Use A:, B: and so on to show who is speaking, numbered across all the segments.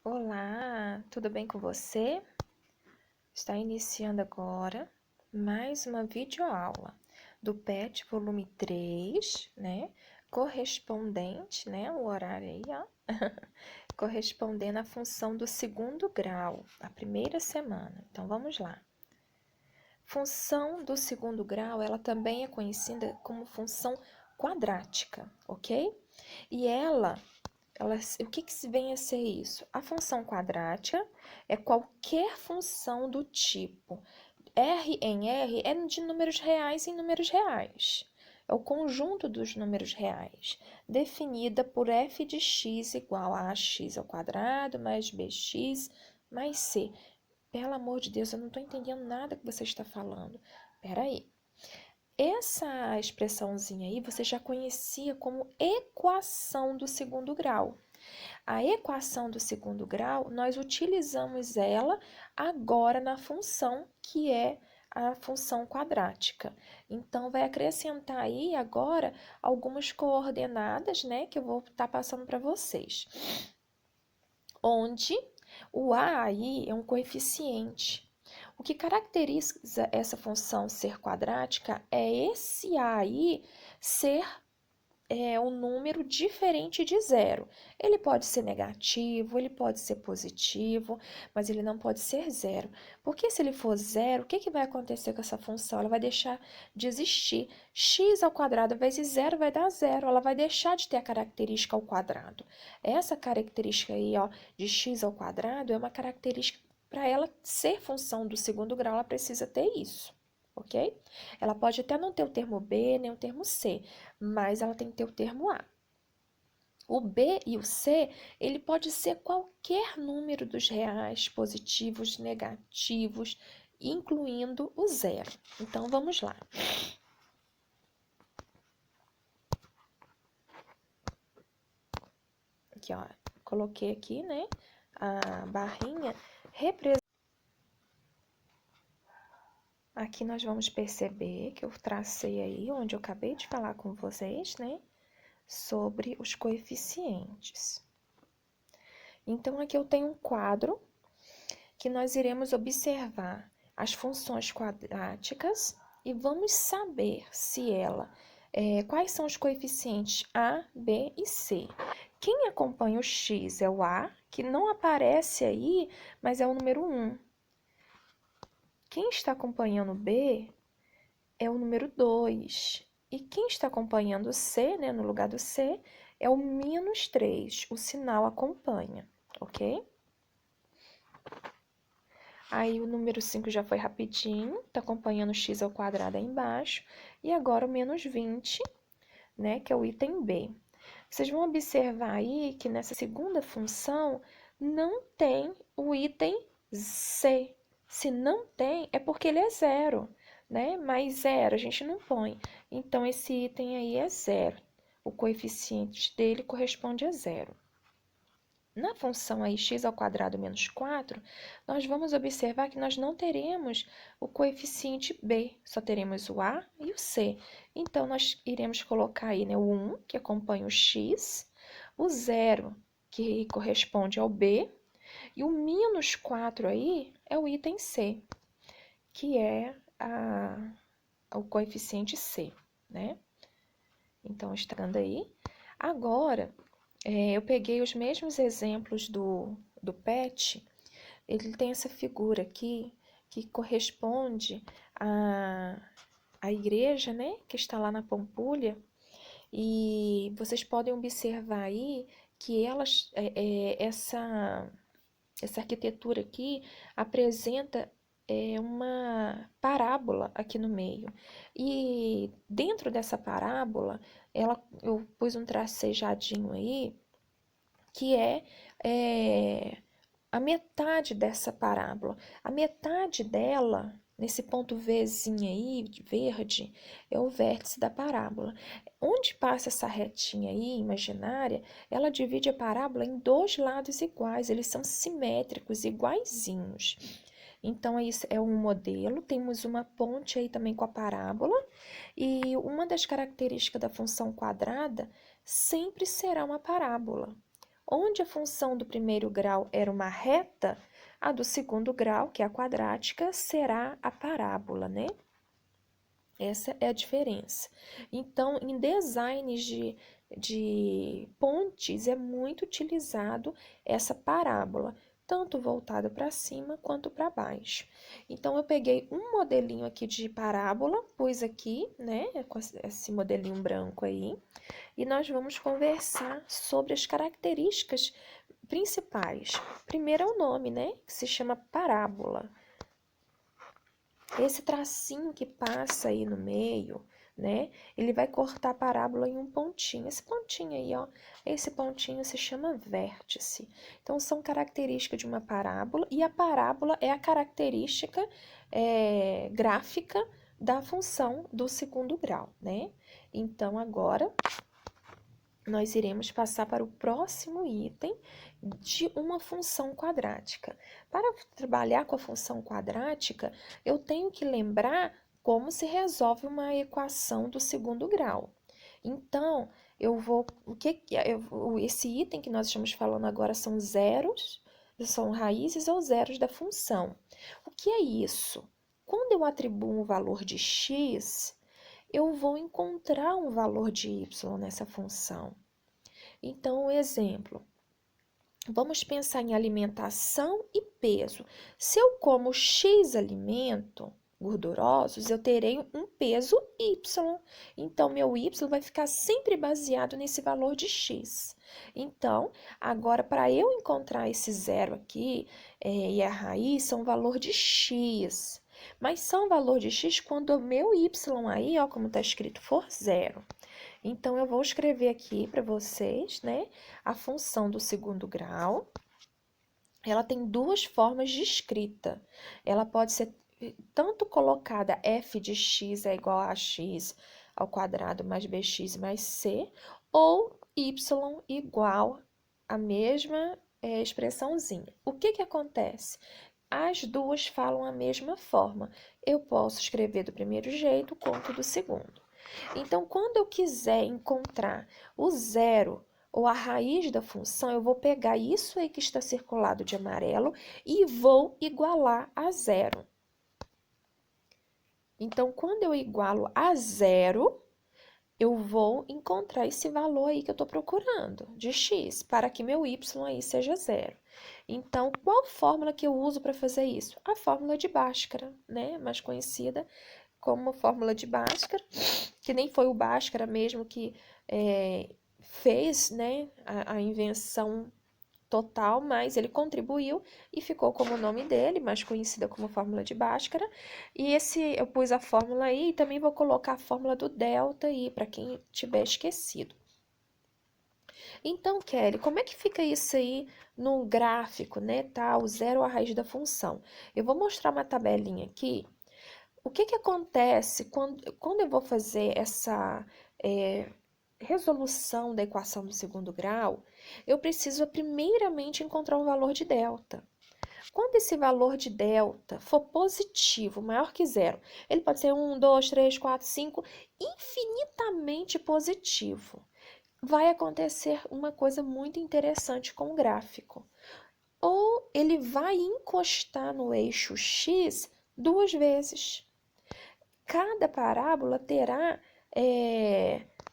A: Olá, tudo bem com você? Está iniciando agora mais uma videoaula do PET volume 3, né? Correspondente, né? O horário aí, ó. Correspondendo à função do segundo grau, a primeira semana. Então, vamos lá. Função do segundo grau, ela também é conhecida como função quadrática, ok? E o que vem a ser isso? A função quadrática é qualquer função do tipo R em R é de números reais em números reais. É o conjunto dos números reais, definida por f de x igual a ax ao quadrado mais bx mais c. Pelo amor de Deus, eu não estou entendendo nada que você está falando. Espera aí. Essa expressãozinha aí você já conhecia como equação do segundo grau. A equação do segundo grau, nós utilizamos ela agora na função que é a função quadrática. Então, vai acrescentar aí agora algumas coordenadas, né, que eu vou estar passando para vocês. Onde o a aí é um coeficiente. O que caracteriza essa função ser quadrática é esse a aí ser um número diferente de zero. Ele pode ser negativo, ele pode ser positivo, mas ele não pode ser zero. Porque se ele for zero, o que vai acontecer com essa função? Ela vai deixar de existir. X ao quadrado vezes zero vai dar zero. Ela vai deixar de ter a característica ao quadrado. Essa característica aí, ó, de x ao quadrado é uma característica para ela ser função do segundo grau, ela precisa ter isso. Ok? Ela pode até não ter o termo B nem o termo C, mas ela tem que ter o termo A. O B e o C, ele pode ser qualquer número dos reais, positivos, negativos, incluindo o zero. Então, vamos lá. Aqui, ó, coloquei aqui, né, a barrinha representando. Aqui nós vamos perceber que eu tracei aí, onde eu acabei de falar com vocês, né, sobre os coeficientes. Então, aqui eu tenho um quadro que nós iremos observar as funções quadráticas e vamos saber se quais são os coeficientes A, B e C. Quem acompanha o x é o A, que não aparece aí, mas é o número 1. Quem está acompanhando o B é o número 2. E quem está acompanhando o C, né, no lugar do C, é o -3. O sinal acompanha, ok? Aí o número 5 já foi rapidinho, tá acompanhando o x ao quadrado aí embaixo. E agora o -20, né, que é o item B. Vocês vão observar aí que nessa segunda função não tem o item C. Se não tem, é porque ele é zero, né? Mas zero a gente não põe. Então, esse item aí é zero. O coeficiente dele corresponde a zero. Na função aí x ao quadrado menos 4, nós vamos observar que nós não teremos o coeficiente b, só teremos o a e o c. Então, nós iremos colocar aí, né, o 1, que acompanha o x, o 0, que corresponde ao b, e o -4 aí é o item c, que é o coeficiente c, né? Então, está dando aí. Agora, eu peguei os mesmos exemplos do PET, ele tem essa figura aqui que corresponde à igreja, né, que está lá na Pampulha, e vocês podem observar aí que essa arquitetura aqui apresenta uma parábola aqui no meio. E dentro dessa parábola, eu pus um tracejadinho aí, que a metade dessa parábola. A metade dela, nesse ponto Vzinho aí, verde, é o vértice da parábola. Onde passa essa retinha aí, imaginária, ela divide a parábola em dois lados iguais, eles são simétricos, iguaizinhos. Então, isso é um modelo, temos uma ponte aí também com a parábola, e uma das características da função quadrada sempre será uma parábola. Onde a função do primeiro grau era uma reta, a do segundo grau, que é a quadrática, será a parábola, né? Essa é a diferença. Então, em designs de pontes, é muito utilizado essa parábola, tanto voltada para cima quanto para baixo. Então, eu peguei um modelinho aqui de parábola, pus aqui, né, com esse modelinho branco aí, e nós vamos conversar sobre as características principais. Primeiro é o nome, né, que se chama parábola. Esse tracinho que passa aí no meio, né? Ele vai cortar a parábola em um pontinho. Esse pontinho aí, ó, esse pontinho se chama vértice. Então, são características de uma parábola, e a parábola é a característica gráfica da função do segundo grau, né? Então, agora nós iremos passar para o próximo item de uma função quadrática. Para trabalhar com a função quadrática, eu tenho que lembrar como se resolve uma equação do segundo grau. Então, esse item que nós estamos falando agora são zeros, são raízes ou zeros da função. O que é isso? Quando eu atribuo um valor de x, eu vou encontrar um valor de y nessa função. Então, exemplo, vamos pensar em alimentação e peso. Se eu como X alimento gordurosos, eu terei um peso Y. Então, meu Y vai ficar sempre baseado nesse valor de X. Então, agora, para eu encontrar esse zero aqui, e a raiz, são valor de X. Mas são valor de X quando o meu Y aí, ó, como está escrito, for zero. Então, eu vou escrever aqui para vocês, né, a função do segundo grau. Ela tem duas formas de escrita. Ela pode ser tanto colocada f de x é igual a x ao quadrado mais bx mais c, ou y igual a mesma expressãozinha. O que acontece? As duas falam a mesma forma. Eu posso escrever do primeiro jeito quanto do segundo. Então, quando eu quiser encontrar o zero ou a raiz da função, eu vou pegar isso aí que está circulado de amarelo e vou igualar a zero. Então, quando eu igualo a zero, eu vou encontrar esse valor aí que eu estou procurando, de x, para que meu y aí seja zero. Então, qual fórmula que eu uso para fazer isso? A fórmula de Bhaskara, né? Mais conhecida como fórmula de Bhaskara, que nem foi o Bhaskara mesmo que fez, né, a invenção total, mas ele contribuiu e ficou como o nome dele, mais conhecida como fórmula de Bhaskara. E eu pus a fórmula aí e também vou colocar a fórmula do delta aí, para quem tiver esquecido. Então, Kelly, como é que fica isso aí no gráfico, né? Tá, o zero a raiz da função. Eu vou mostrar uma tabelinha aqui. O que acontece quando eu vou fazer essa resolução da equação do segundo grau? Eu preciso primeiramente encontrar um valor de delta. Quando esse valor de delta for positivo, maior que zero, ele pode ser 1, 2, 3, 4, 5, infinitamente positivo. Vai acontecer uma coisa muito interessante com o gráfico. Ou ele vai encostar no eixo x duas vezes. Cada parábola terá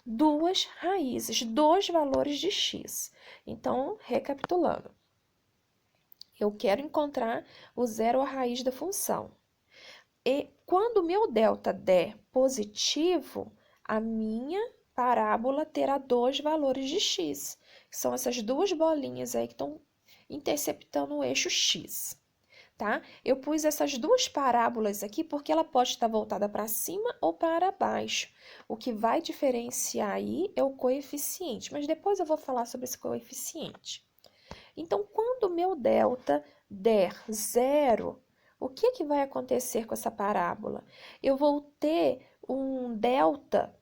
A: duas raízes, dois valores de x. Então, recapitulando, eu quero encontrar o zero a raiz da função. E quando o meu delta der positivo, a minha parábola terá dois valores de x, que são essas duas bolinhas aí que estão interceptando o eixo x. Tá? Eu pus essas duas parábolas aqui porque ela pode estar voltada para cima ou para baixo. O que vai diferenciar aí é o coeficiente, mas depois eu vou falar sobre esse coeficiente. Então, quando o meu delta der zero, o que vai acontecer com essa parábola? Eu vou ter um delta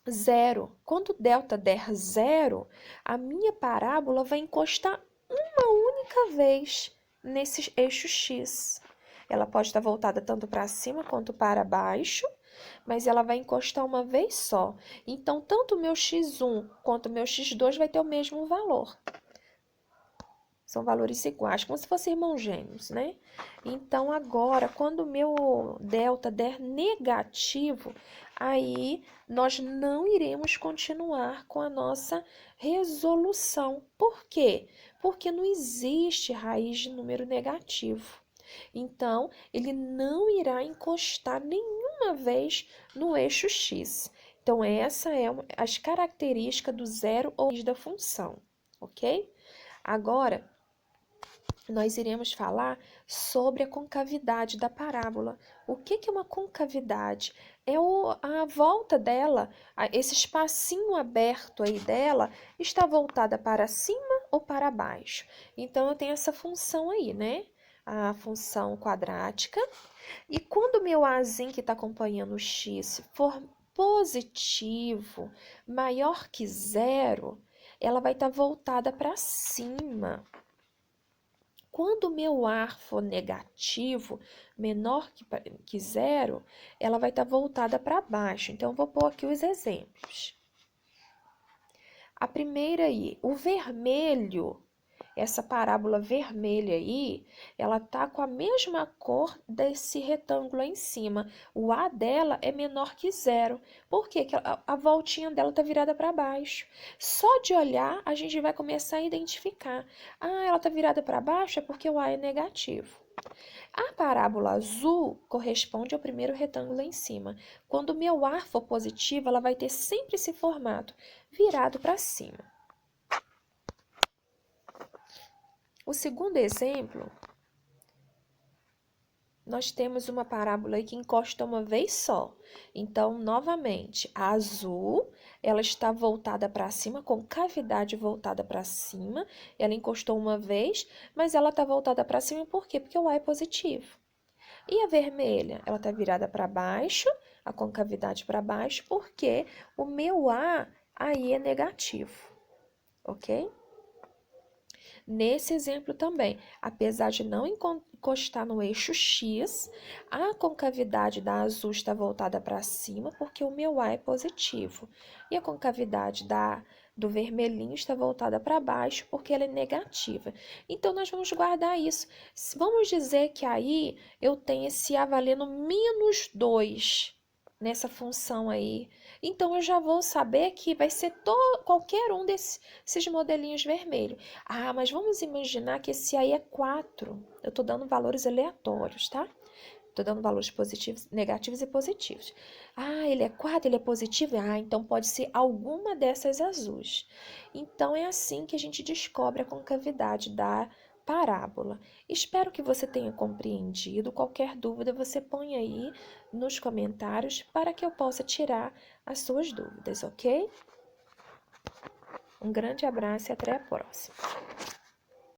A: zero. Quando o delta der zero, a minha parábola vai encostar uma única vez nesse eixo x. Ela pode estar voltada tanto para cima quanto para baixo, mas ela vai encostar uma vez só. Então, tanto o meu x1 quanto o meu x2 vai ter o mesmo valor. São valores iguais, como se fossem irmãos gêmeos, né? Então, agora, quando o meu delta der negativo, aí nós não iremos continuar com a nossa resolução. Por quê? Porque não existe raiz de número negativo. Então, ele não irá encostar nenhuma vez no eixo x. Então, essa é as características do zero ou da função, ok? Agora, nós iremos falar sobre a concavidade da parábola. O que é uma concavidade? É a volta dela, esse espacinho aberto aí dela, está voltada para cima ou para baixo. Então, eu tenho essa função aí, né? A função quadrática. E quando o meu azinho que está acompanhando o x for positivo, maior que zero, ela vai estar voltada para cima. Quando o meu ar for negativo, menor que zero, ela vai estar voltada para baixo. Então, eu vou pôr aqui os exemplos. A primeira aí, o vermelho, essa parábola vermelha aí, ela tá com a mesma cor desse retângulo aí em cima. O A dela é menor que zero. Por quê? Porque a voltinha dela tá virada para baixo. Só de olhar, a gente vai começar a identificar. Ah, ela tá virada para baixo é porque o A é negativo. A parábola azul corresponde ao primeiro retângulo em cima. Quando o meu ar for positivo, ela vai ter sempre esse formato, virado para cima. O segundo exemplo, nós temos uma parábola aí que encosta uma vez só. Então, novamente, a azul, ela está voltada para cima, com cavidade voltada para cima. Ela encostou uma vez, mas ela está voltada para cima por quê? Porque o A é positivo. E a vermelha, ela está virada para baixo, a concavidade para baixo, porque o meu A aí é negativo, ok? Nesse exemplo também, apesar de não encostar no eixo X, a concavidade da azul está voltada para cima, porque o meu A é positivo. E a concavidade do vermelhinho está voltada para baixo, porque ela é negativa. Então, nós vamos guardar isso. Vamos dizer que aí eu tenho esse A valendo -2 nessa função aí. Então, eu já vou saber que vai ser qualquer um desses modelinhos vermelhos. Ah, mas vamos imaginar que esse aí é 4. Eu estou dando valores aleatórios, tá? Estou dando valores positivos, negativos e positivos. Ah, ele é 4, ele é positivo? Ah, então pode ser alguma dessas azuis. Então, é assim que a gente descobre a concavidade da parábola. Espero que você tenha compreendido. Qualquer dúvida, você põe aí nos comentários para que eu possa tirar as suas dúvidas, ok? Um grande abraço e até a próxima.